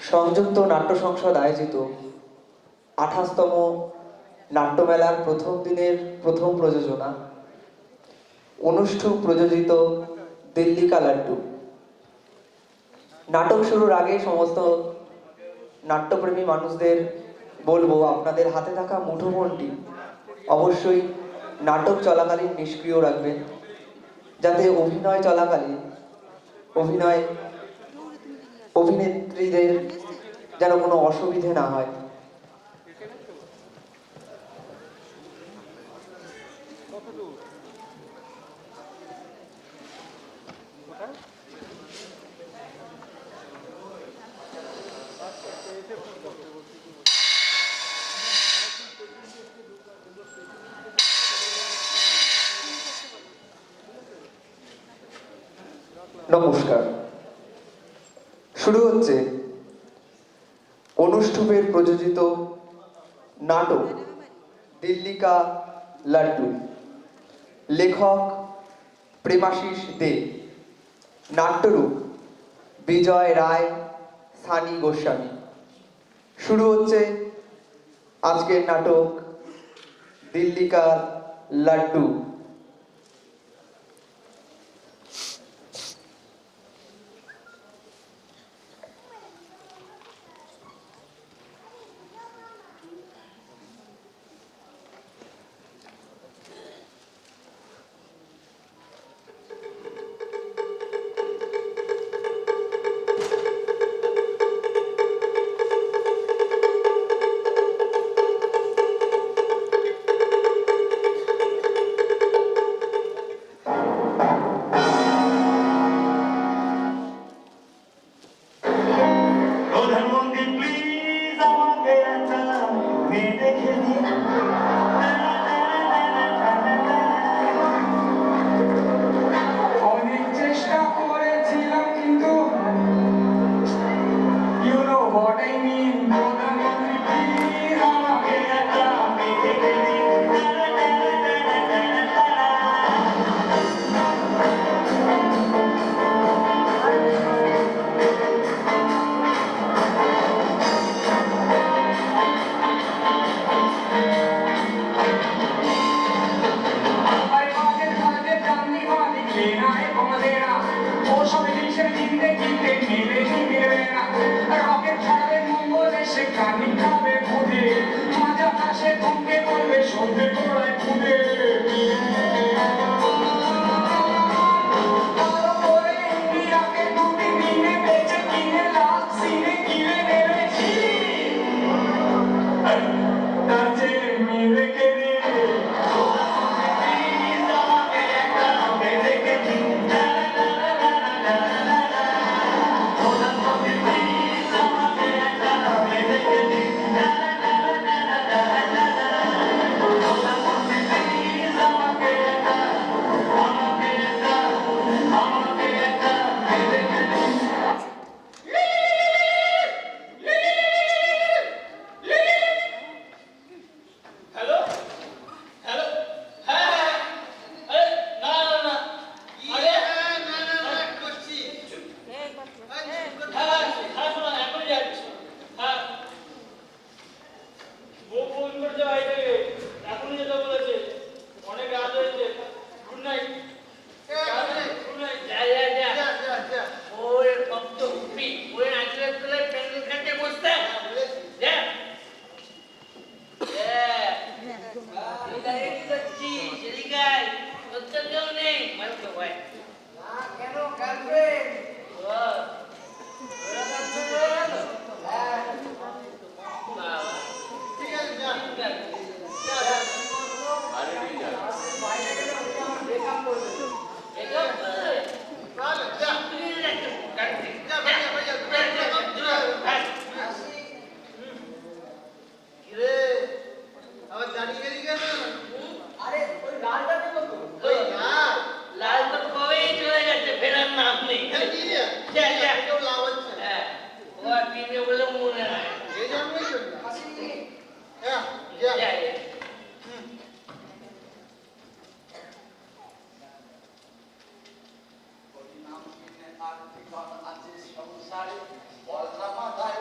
সংযুক্ত নাট্য সংসদ আয়োজিত ২৮তম নাট্যমেলার প্রথম দিনের প্রথম প্রযোজনা অনুষ্ঠুপ প্রযোজিত দিল্লি কা লাড্ডু। নাটক শুরুর আগে সমস্ত নাট্যপ্রেমী মানুষদের বলবো, আপনাদের হাতে থাকা মুঠোফোনটি অবশ্যই নাটক চলাকালীন নিষ্ক্রিয় রাখবেন, যাতে অভিনয় চলাকালীন অভিনেত্রীদের যেন কোনো অসুবিধে না হয়। নমস্কার। শুরু হচ্ছে অনুষ্ঠুপের প্রযোজিত নাটক দিল্লি কা লাড্ডু। লেখক প্রেমাশিস দে, নাট্যরূপ বিজয় রায়, সানি গোস্বামী। শুরু হচ্ছে আজকের নাটক দিল্লি কা লাড্ডু। আর্থিক আছে সংসারে বলরামা দায়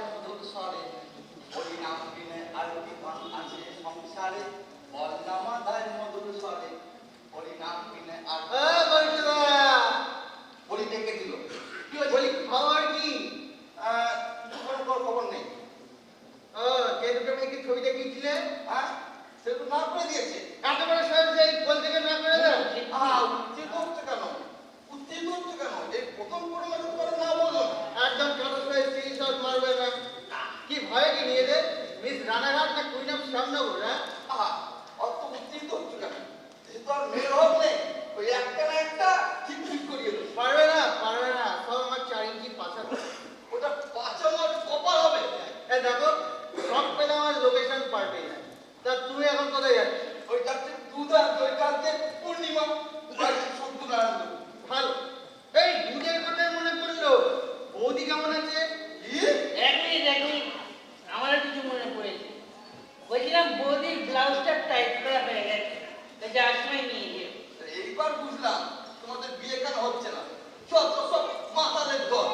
রানাঘাট না কুইন অফ শ্যামনগর? হ্যাঁ, আহা, অত উত্তেজিত হচ্ছে কেন? যেহেতু আর মেয়ের অভাব নেই, ওই একটা না একটা ঠিক ঠিক করিয়ে দেবো। পারবে না, পারবে না, সব আমার 4 ইঞ্চি পাছা। ওটা পাচানোর কপাল হবে। হ্যাঁ দেখো, সব পেলে আমার লোকেশন পাল্টে যায়। তা তুমি এখন কোথায় যাচ্ছ? ওই যাচ্ছে দুধ আর ওই যাচ্ছে পূর্ণিমা আর সত্যনারায়ণ দেব। ভালো। এই দুধের কথায় মনে পড়লো, বৌদি কেমন আছে? কি? এক মিনিট, আমারও কিছু মনে পড়েছে। বলছিলাম বৌদির ব্লাউজটা টাইট করা হয়ে গেছে, তো যাওয়ার সময় নিয়ে যেও। এইবার বুঝলাম তোমাদের বিয়ে কেন হচ্ছে না। সব সব সব মাতালের দল।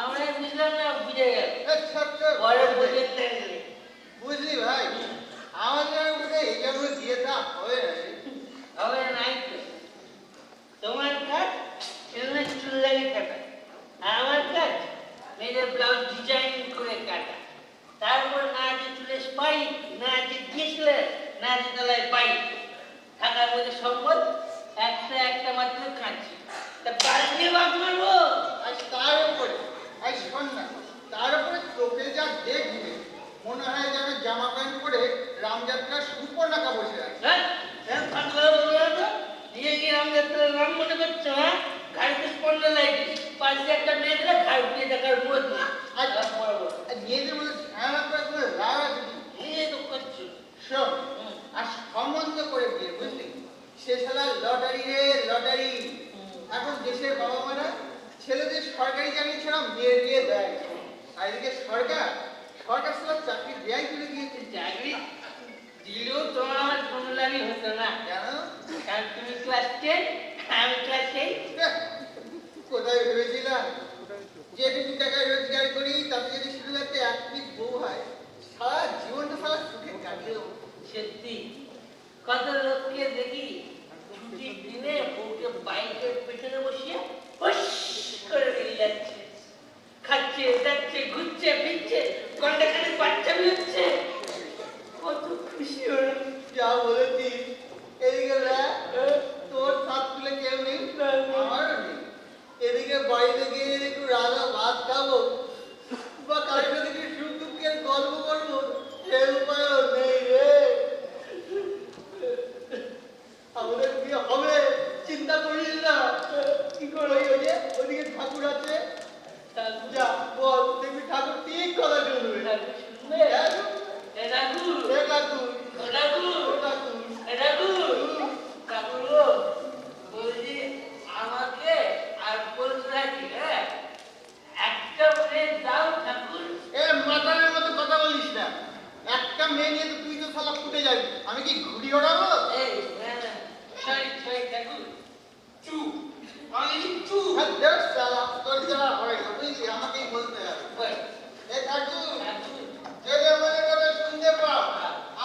আমরা বুঝলাম না, বুঝে গেল। আচ্ছা, পরে বুঝে গেলে বুঝলি ভাই, আমাদের মধ্যে এই জন্য বিয়েটা হবে না রে। হবে নাই তো। তোমার কাজ এখানে চুল লাগে কাটা, আর আমার কাজ মেয়েদের ব্লাউজ ডিজাইন করে কাটা। তারপর না আছে চুলে স্পাইক, না আছে ডিসলেট, না আছে তলায় বাইক। থাকার মধ্যে সম্পদ একটা মাত্র কাঁচি। তা বাড়িতে বাদ মারবো। আজ তার উপরে, আজ শোন না, তার উপরে চোখে যা দেখবে মনে হয় যেন জামা প্যান্ট পরে রামযাত্রার সুপর্ণাকা বসে আছে। হ্যাঁ হ্যাঁ, ফাঁকলা বলবো না তো। দিয়ে গিয়ে রামযাত্রার রাম মনে করছো? হ্যাঁ, গাড়িতে স্পন্ড লাইটিস, পাশে একটা মেয়ে দিলে ঘাড় দিয়ে দেখার বোধ নেই। আজ বরাবর আর মেয়েদের মধ্যে ঝামেলা করে কোনো লাভ আছে কি? এই তো করছো। শোন, আর সম্বন্ধ করে বিয়ে, বুঝলি? সে শালা লটারি রে, লটারি। এখন দেশের বাবা মারা ছেলেদের সরকারি চাকরি ছাড়া মেয়ের বিয়ে দেয়। আর এদিকে সরকার শালা চাকরি দেয় তুলে দিয়েছে। চাকরি দিলেও তোমার আমার কমলামি হতো না, কেন? কারণ তুমি ক্লাস 10, আমি ক্লাস 8। এহ, কোথায় ভেবেছিলাম যেটুকু টাকা রোজগার করি তাতে যদি শুধু একটা এক পিস বউ হয়, সারা জীবনটা সারা সুখে কাটিয়ে দেবো। সত্যি কত লোককে দেখি ছুটির দিনে বউকে বাইকের পেছনে বসিয়ে হুস করে বেরিয়ে যাচ্ছে, খাচ্ছে যাচ্ছে, ঘুরছে ফিরছে, কন্ডাক্টারে বাচ্চা হচ্ছে, কত খুশি ওরা। যা বলেছিস, এদিকে দেখ, তোর সাত তুলে কেউ নেই, আমারও নেই। এদিকে বাড়িতে গিয়ে একটু রাধা ভাত খাবো বা কারোর সাথে একটু সুখ দুঃখের গল্প করবো, সে উপায়ও নেই রে। আমাদের বিয়ে হবে, চিন্তা করিস না। কি করে ওই যে ওদিকে ঠাকুর আছে, যা বল, দেখবি ঠাকুর ঠিক কথা শুনবে। শুনবে? হ্যাঁ, এ রাঘু, এ ঠাকুর, ও রাঘু, ও ঠাকুর। এ রাঘু, রাঘু গো, বলছি আমাকে আর বলতে থাকি, হ্যাঁ, একটা মেয়ে দাও ঠাকুর। এ মাতালের মতো কথা বলিস না। একটা মেয়ে নিয়ে তো তুই তো শালা ফুটে যাবি। আমি কি ঘুড়ি ওড়াবো? এই সরি ঠাকুর। চুপ, আমি চুপ। হ্যাঁ, দেখ শালা, তোর যা হয় না, বুঝলি? আমাকেই বলতে হবে। বল, এ ঠাকুর, ঠাকুর, যদি আমাদের কথা শুনতে পাও,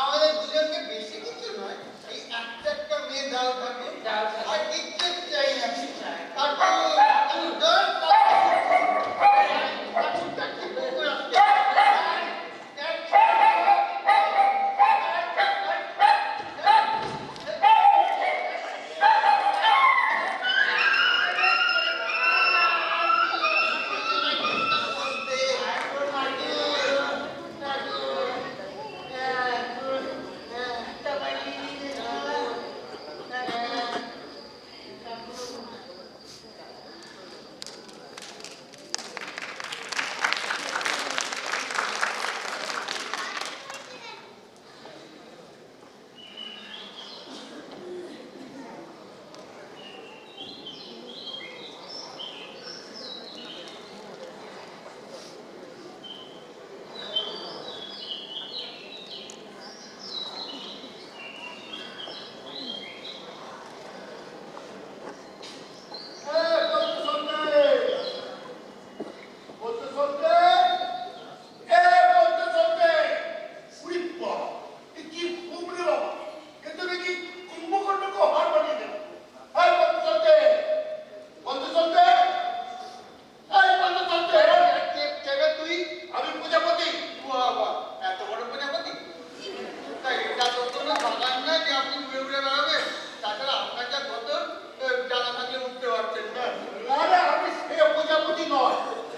আমাদের দুজনকে বেশি কিছু নয়, এই একটা মেয়ে দাও ঠাকুর। দাও ঠাকুর। আর কিচ্ছু চাই না। ঠাকুর, ঠাকুর, ধর, ঠাকুর, ঠাকুর, কুকুর আসছে।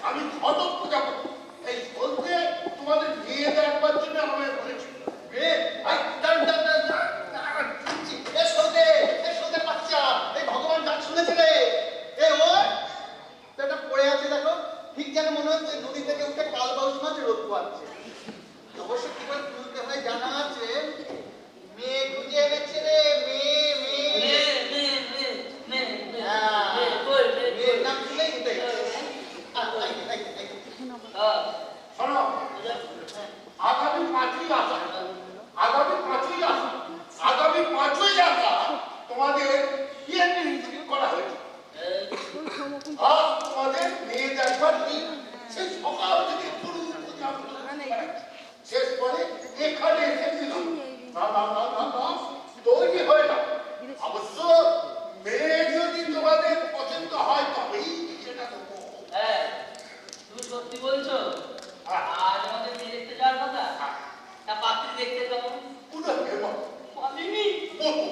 আমি ঘটক প্রজাপতি। এই বলতে তোমাদের বিয়ে দেখবার জন্য আমাদের পাচ্ছে। অবশ্য কি করে তুলতে হয় জানা আছে। মেয়ে খুঁজে এনেছে রে, মেয়ে মেয়ে। হ্যাঁ, মেয়ের নাম শুনেই নিতে শোনো, আগামী 5ই আষাঢ়, তোমাদের বিয়ে ঠিক করা হয়েছে। আজ তোমাদের মেয়ে দেখবার দিন, সে সকাল থেকে পুরো পূজা শেষ করে এখানে এসেছিলাম। না, তৈরি হয় না। অবশ্য মেয়ে যদি তোমাদের পছন্দ হয় তবেই সেটা দেবো। তুমি সত্যি বলছো? আজ আমাদের মেয়ে দেখতে যাওয়ার কথা? তা পাত্রী দেখতে কেমন? পুরো হেমন্ত পালিনি মতো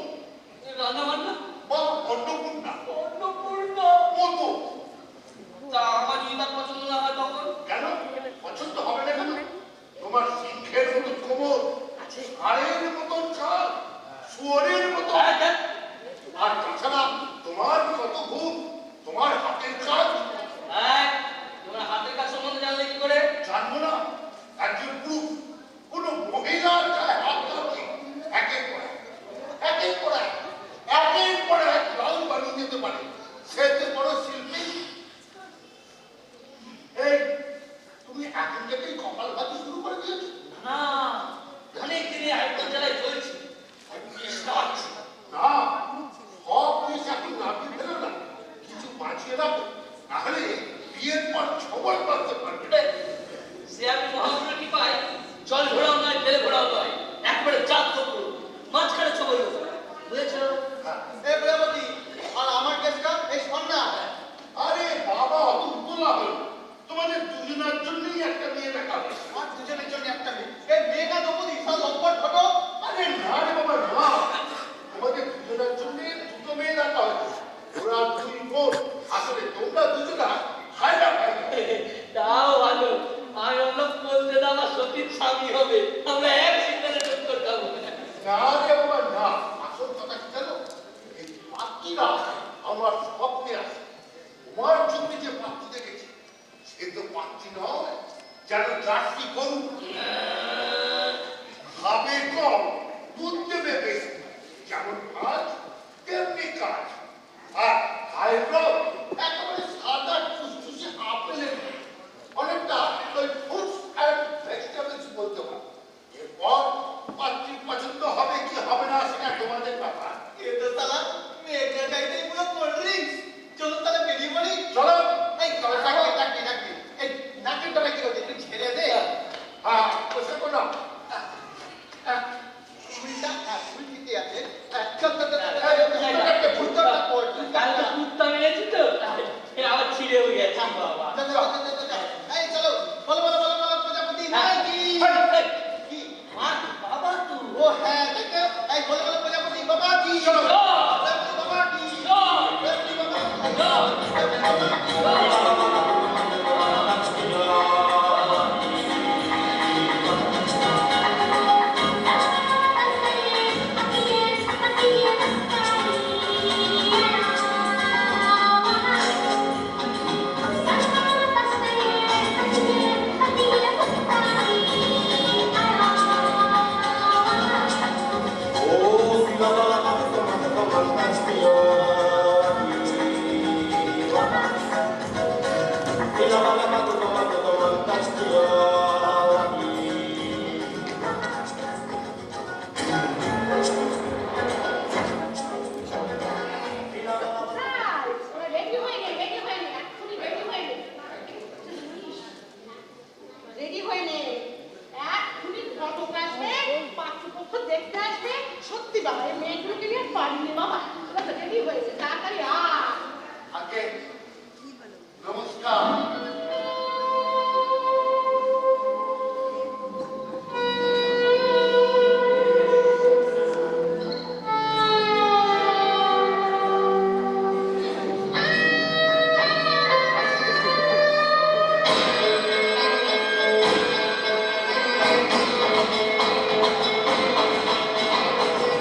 রান্না বান্না বা অন্নপূর্ণা অন্নপূর্ণা মতো। তা আমার যদি তার পছন্দ না হয় তখন? কেন পছন্দ হবে না কেন? তোমার সিংহের মতো কোমর, ষাঁড়ের মতন কান, শুয়োরের মতো। আর তাছাড়া তোমার কত গুণ, তোমার হাতের কাজ। তোমার হাতের কাজ সম্বন্ধে জানলে কি করে? জানবো না? একজন পুরুষ কোনো মহিলার গায়ে হাত দাও, একের পর এক ব্লাউজ বানিয়ে দিতে পারে। সে তো বড় শিল্পী। এই তুমি এখন থেকেই কপাল ভাতি শুরু করে দিয়েছো? না, অনেক দিনে আরেকটা জেলায় চলছে। না, সব বিষ এখন নামিয়ে ফেলো না, কিছু বাঁচিয়ে রাখো, নাহলে বিয়ের পর ছবল বাঁধতে পারবে। সে আমি মহাপুরের কি পাই? জল ঘোড়াও নয়, তেলে ঘোড়াও নয়, একবারে জাত করবো, মাঝখানে ছবল বুঝেছো? এ প্রজাপতি, আর আমার কেসটা এই সন্না। আরে বাবা, অত উতলা হলো, তোমাদের দুজনের জন্যই একটা মেয়ে দেখা হয়েছে। আর দুজনের জন্য একটা মেয়ে। এই মেয়েটা দেবো বিশাল লম্বট ছোট। আরে না রে বাবা না, তোমাদের দুজনের জন্য দুটো মেয়ে দেখা হয়েছে। ওরা দুই বোন, আসলে তোমরা দুজনা ভাইরা ভাই। তাও ভালো, আমি অন্য বলতে না আমার সতীর স্বামী হবে, আমরা এক সিদ্ধান্তে টক্কর খাবো। না রে বাবা না, আসল কথা কি জানো? এই পাখিরা আমার স্বপ্নে আসে। তোমার জন্য যে পাখি দেখেছি, সে তো পাখি নয়, যেন জার্সি গরু। খাবে কম, দুধ দেবে বেশি, যেমন কাজ তেমনি কাজ। আর হাইব্রো একেবারে সাদা টুসটুসে আপেলের মতো। অনেকটা ওই ফ্রুটস অ্যান্ড ভেজিটেবলস বলতে পারো। এরপর পাত্রীর পছন্দ হবে কি হবে না সেটা তোমাদের ব্যাপার। এ তো শালা মেয়েটা চাইতেই পুরো কোল্ড ড্রিঙ্কস। চলো তাহলে বেরিয়ে পড়ি। চলো। এই ডাকি। এই নাকের ডগা কি হচ্ছে? একটু ছেড়ে দে। হ্যাঁ, বসে পড়ো। ফুল ঠিকই আছে। চল কাল তো কুত্তা মেরেছি তো, আবার ছিঁড়েও গেছে বাবা। এই চলো, বলো প্রজাপতি নাই কি? কি? মা, বাবা তুই ও হ্যাঁ, দেখো, এই বলো প্রজাপতি বাবা কি? চলো। প্রজাপতি বাবা কি? চল। প্রজাপতি বাবা কি? রেডি হয়ে নে, এক্ষুনি ঘটক আসবে, পাত্রপক্ষ দেখতে আসবে। সত্যি বাবা, এই মেয়েগুলোকে নিয়ে পারিনি বাবা। তোরা রেডি হয়েছে, তাড়াতাড়ি আয়। আগে নমস্কার।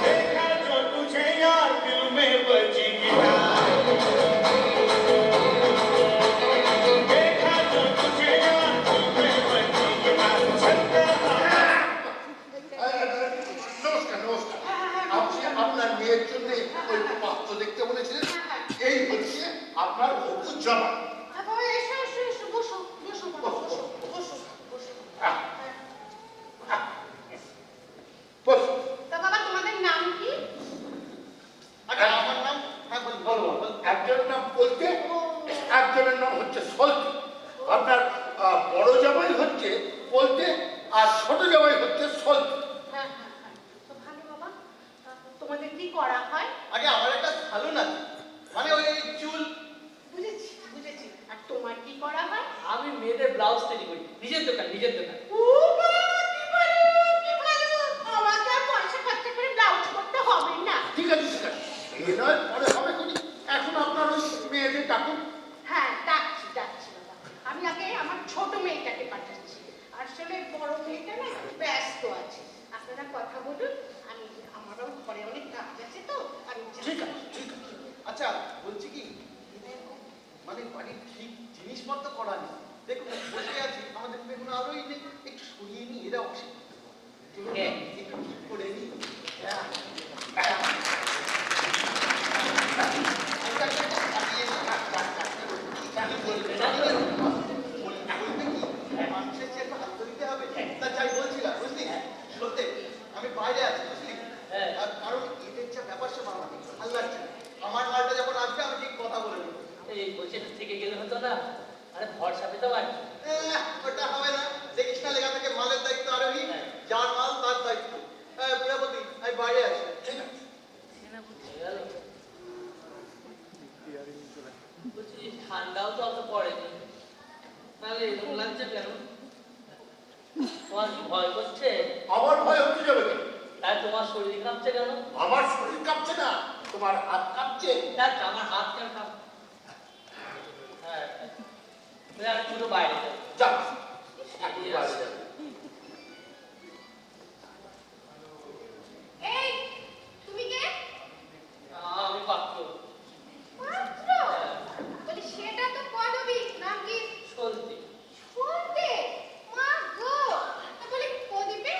देखा जो तुझे यार दिल में बची गिरा আর ছোট জামাই হচ্ছে সলতি। হ্যাঁ, তো ভালো বাবা। তোমাদের কি করা হয়? আগে আমার একটা ভালো না, মানে ওই চুল। বুঝেছি। আর তোমার কি করা হয়? আমি মেয়েদের ব্লাউজ তৈরি করি, নিজের দোকান। ও বাবা, কি ভালো! আমাকে আর পয়সা খরচা করে ব্লাউজ করতে হবে না। ঠিক আছে এ নয় পরে হবে কোনি। এখন আপনার ওই মেয়েদের ডাকুন। হ্যাঁ, ডাকছি বাবা। আমি আগে আমার ছোট মেয়েটাকে পাঠাচ্ছি। আসলে বড় মেয়েটা না একটু ব্যস্ত আছে। আপনারা কথা বলুন, আমারও ঘরে অনেক কাজ আছে তো আমি ঠিক আছে। আচ্ছা বলছি কি, মানে বাড়ির ঠিক জিনিসপত্র করা নেই। দেখুন বসে আছি, আমাদের বেগুন আরোই নেই, একটু সরিয়ে নিই, এরা অসুবিধা। চলুন না, একটু ঠিক করে নিই। মানুষের যে একটা হাত দিতে হবে, তা যাই বলছিলাম বুঝলি, সত্যি আমি বাইরে আছি বুঝলি, আর কারণ এদের যা ব্যাপার সে আমার ভালো লাগছে না। আমার মালটা যখন আসবে আমি ঠিক কথা বলে নেবো। এই বলছি একটু থেকে গেলে হতো না? আরে ভরসা পেতাম আর কি। ওটা হবে না, দেখিস না লেখা থেকে মালের দায়িত্ব আরোহী, যার মাল তার দায়িত্ব। প্রজাপতি আমি বাইরে আছি। ঠিক আছে। হয়ে গেল। বলছি ঠান্ডাও তো অত পড়েনি, তাহলে এরকম লাগছে কেন? তোমার কি ভয় করছে? আমার ভয় হতে যাবে কেন? তাই তোমার শরীর কাঁপছে কেন? আমার শরীর কাঁপছে না, তোমার হাত কাঁপছে। দেখ আমার হাত কেন কাঁপছে? হ্যাঁ, তুমি আর একটু বাইরে যাও। যাও এখন বাইরে যাবে। এই, তুমি কে? আমি পাত্র। পাত্র? বলি সেটা তো পদবী, নাম কি? চলতি। শুনতে? মা গো! বলি প্রদীপে?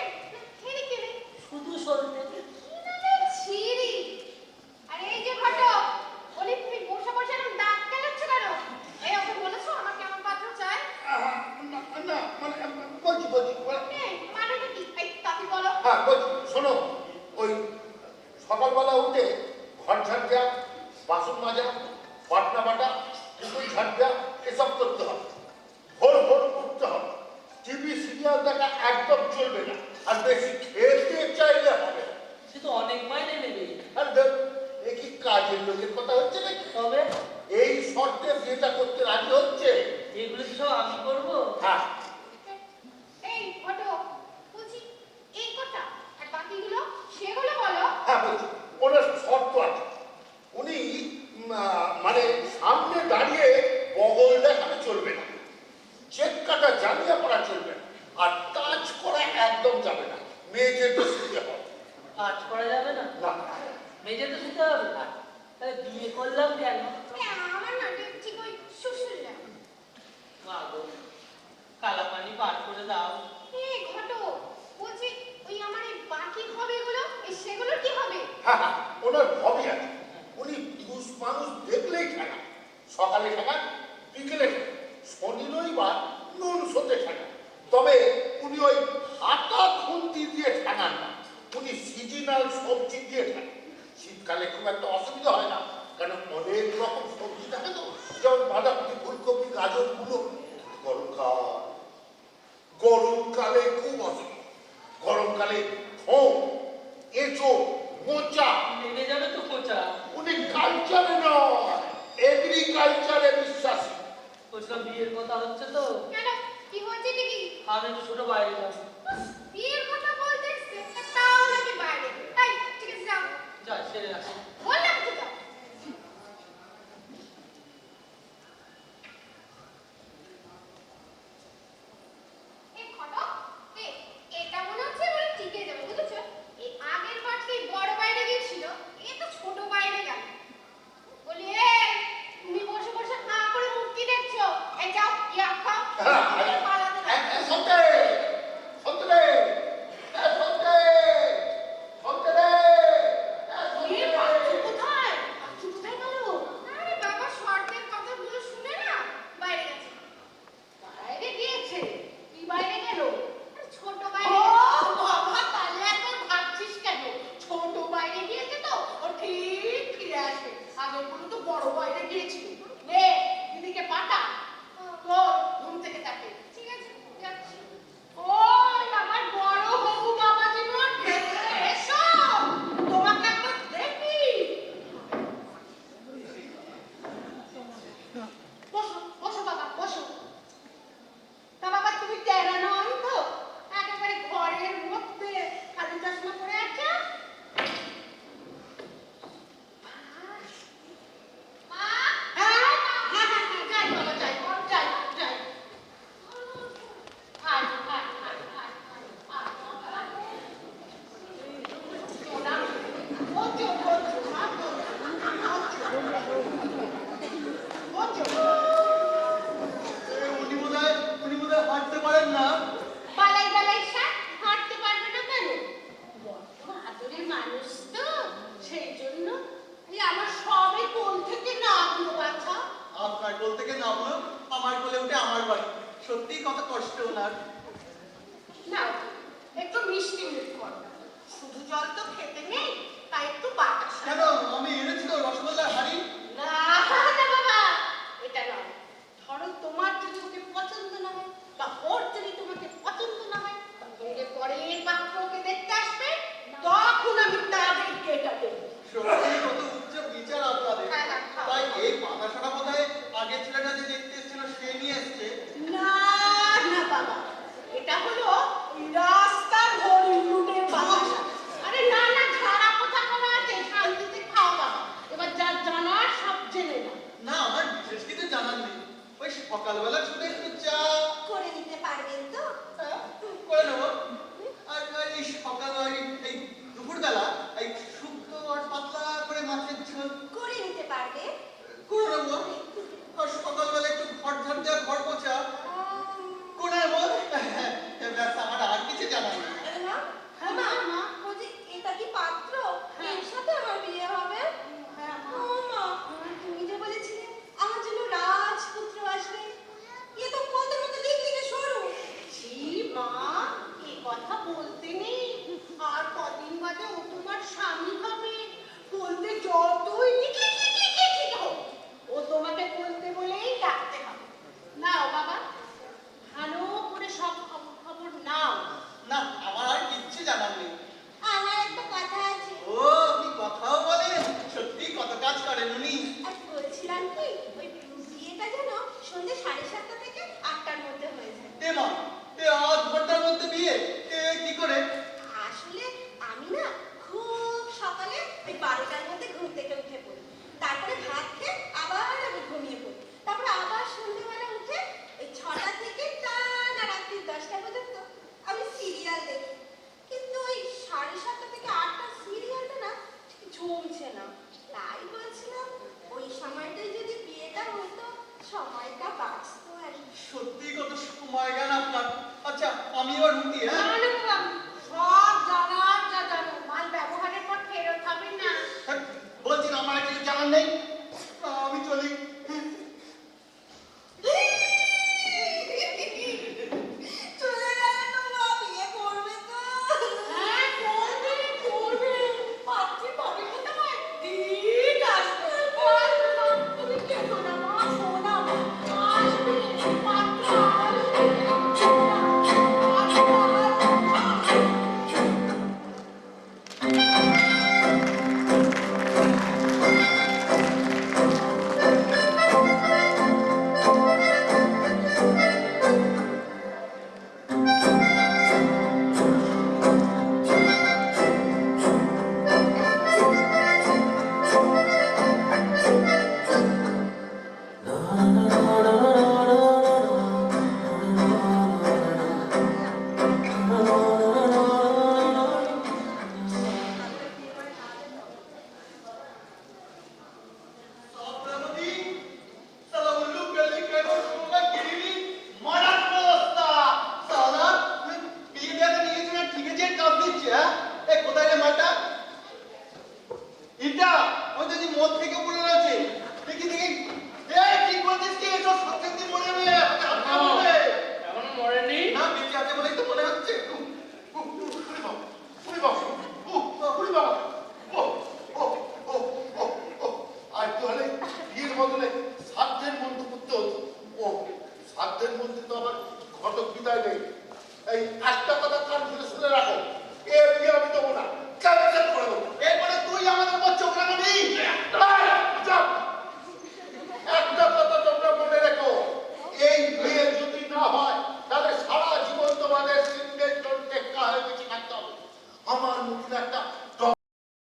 ছেড়ে কেনে? শুধু চলতে। কি নামে ছিরি? আর এই যে ঘটক, বলি তুমি বসে এরকম দাঁত কেলাচ্ছ কেন? এই ওকে বলেছো আমার কেমন পাত্র চাই? না মানে বলছি এই, মানেটা কি? এই তাকে বলো। হ্যাঁ বলছি, শোনো, ওই সকালবেলা উঠে ঘর ঝাড় দেওয়া, বাসন মাজা, পাটনা বাটা, পুকুর ঝাড় দেওয়া, এসব করতে হবে। ভোর উঠতে হবে। টিভি সিরিয়াল দেখা একদম চলবে না, আর বেশি খেতে চাইলে হবে না। সে তো অনেক মাইনে নেবে। আর দেখ, এ কি কাজের লোকের কথা হচ্ছে নাকি? তবে এই শর্তে বিয়েটা করতে রাজি হচ্ছে? এগুলো কি সব আমি করবো? হ্যাঁ। এই ঘটক, বলছি এই কথা আর বাকিগুলো সেগুলো বলো। হ্যাঁ বলছি, ওনার শর্ত আছে। উনি মানে সামনে দাঁড়িয়ে বগল দেখানো চলবে না, চেক কাটা জানিয়ে পড়া চলবে না, আর টাচ করা একদম যাবে না। মেয়েকে তো শুতে হবে কাজ করা যাবে না? না। মেজে তো শুতে হবে না। তাহলে বিয়ে করলাম কেন? আমার না ঠিক ওই শ্বশুর লাগে। মা গো, কালা পানি পার করে দাও। এই ঘটক, বলছি ওই আমার এই বাকি হবেগুলো, এই সেগুলোর কি হবে? হ্যাঁ, ওনার হবি আছে। উনি পুরুষ মানুষ দেখলেই ঠেকা। সকালে ঠেকান, বিকেলে ঠেকান, শনি রবিবার নুন সতে ঠেকান। তবে উনি ওই হাতা খুন্তি দিয়ে ঠেকান না, উনি সিজনাল সবজি দিয়ে ঠেকান। শীতকালে খুব একটা অসুবিধা হয় না, কারণ অনেক রকম সবজি থাকে তো, যেমন বাঁধাকপি, ফুলকপি, গাজর, মূলো। গরমকালে খুব অসুবিধা। গরমকালে ফোম, এঁচোড়, মোচা। লেগে যাবে তো খোঁচা। উনি কালচারে নয়, এগ্রিকালচারে বিশ্বাসী। বলছিলাম বিয়ের কথা হচ্ছে তো, কেন, কি হচ্ছে নাকি? আমি একটু ছোট বাইরে যাবো। বিয়ের কথা বলতে এসছে, তাও নাকি বাইরে। এই, ঠিক আছে যাও। যা সেরে আসি। বললাম তো যাও। এই ঘটক, এটা মনে হচ্ছে বলে টিকে যাবে, বুঝেছো? এই আগের পার্টি বড় বাইরে গিয়েছিল, এ তো ছোট বাইরে গেল। বলি এই, তুমি বসে বসে না করে মূর্তি দেখছো? এই যাও, ইয়া খাও, পালাতে দাও। সত্যি কষ্ট ওনার। না একটু মিষ্টি মুখ কর, শুধু জল তো খেতে নেই, তাই একটু বাতাস। কেন, আমি এনেছি তো রসগোল্লার হাড়ি। না না বাবা, এটা নয়। ধরো তোমার যদি ওকে পছন্দ না হয়, বা ওর যদি তোমাকে পছন্দ না হয়, তখন যে পরের পাত্রকে দেখতে আসবে, তখন আমি তাদেরকে এটা দেবো। সত্যি কত উচ্চ বিচার আপনাদের। হ্যাঁ, হ্যাঁ, হ্যাঁ। তাই এই বাতাসাটা বোধহয় আগের ছেলেটা যে দেখতে এসেছিল সে নিয়ে এসছে। না না বাবা, এটা হলো ওই রাস্তার হরিণ লুটের বাতাসা। আরে না না, ঝাড়া পোছা করা আছে, শান্তিতে খাও বাবা। এবার যা জানার সব জেনে না। না, আমার বিশেষ কিছু জানার নেই। ওই সকালবেলা শুধু একটু চা করে নিতে পারবেন তো? করে নেবো। আর এই সকালবেলা এই দুপুরবেলা এই শুক্তো আর পাতলা করে মাছের ঝোল করে নিতে পারবে? করে নেবো। আর সকালবেলা একটু ঘর ঝাড় দেওয়া, ঘর পোছা করে নেবো। ব্যাস, আমার আর কিছু জানার নেই। মা, মা, মা, বলছি এটা কি পাত্র? এর সাথে আমার বিয়ে হবে? ও মা, তুমি যে বলেছিলে আমার জন্য রাজপুত্র আসবে, এ তো পদের মতো দিকে সরু। ছি মা, এই কথা বলতে নেই। আর কদিন বাদে ও তোমার স্বামী হবে। বলতে যতই ঠিক হোক, ও তোমাকে বলতে বলেই ডাকতে হবে। নাও বাবা, ভালো করে সব খবর নাও। না, আমার আর কিচ্ছু জানার নেই। আমার একটা কথা আছে। ও, আপনি কথাও বলেন? সত্যি কত কাজ করেন উনি। আর বলছিলাম কি, ওই বিয়েটা যেন সন্ধ্যে 7:30 থেকে 8টার মধ্যে হয়ে যায়। মা, এ আধ ঘন্টার মধ্যে বিয়ে? কি করে? আসলে আমি না খুব সকালে ওই 12টার মধ্যে ঘুম থেকে উঠে পড়ি, তারপরে ভাত খেয়ে আবার আমি ঘুমিয়ে পড়ি, তারপরে আবার সন্ধ্যেবেলা উঠে ওই 6টা থেকে টানা রাত্রি 10টা পর্যন্ত আমি সিরিয়াল দেখি। কিন্তু ওই 7:30 থেকে 8টা সিরিয়ালটা না ঠিক জমছে না। তাই বলছিলাম ওই সময়টাই যদি বিয়েটা হতো, সময়টা বাঁচতো আর কি। সত্যি কত সময় জ্ঞান আপনার। আচ্ছা, আমি এবার উঠি। হ্যাঁ, সব জানার যা জানো, মাল ব্যবহারের পর ফেরত হবে না। বলছি না, আমার আর কিছু জানার নেই। আমি চলি। চলে গেলে তো মা, বিয়ে করবে তো? হ্যাঁ করবে। পাত্রী পাবে কোথায়? ঠিক আসবে। তুমি কেঁদো না মা, শোনা মা, আসবে পাত্র, আসবে। সালামতি, সালামুল্লু গলি কেন সোনা গিরিনি মারার অবস্থা। সালা, বিয়ে দেওয়াতে নিয়েছি না, ঠিক আছে কাজ দিচ্ছে। হ্যাঁ, কোথায় রে মাটা? এটা ওই যদি মদ থেকে পড়ে রয়েছে। দেখি দেখি। ঠিক বলছিস কি? এসব সত্যি মনে হবে। এখনো মরেনি। না, বেঁচে আছে বলেই তো মনে হচ্ছে। আর তো হলে বিয়ের বদলে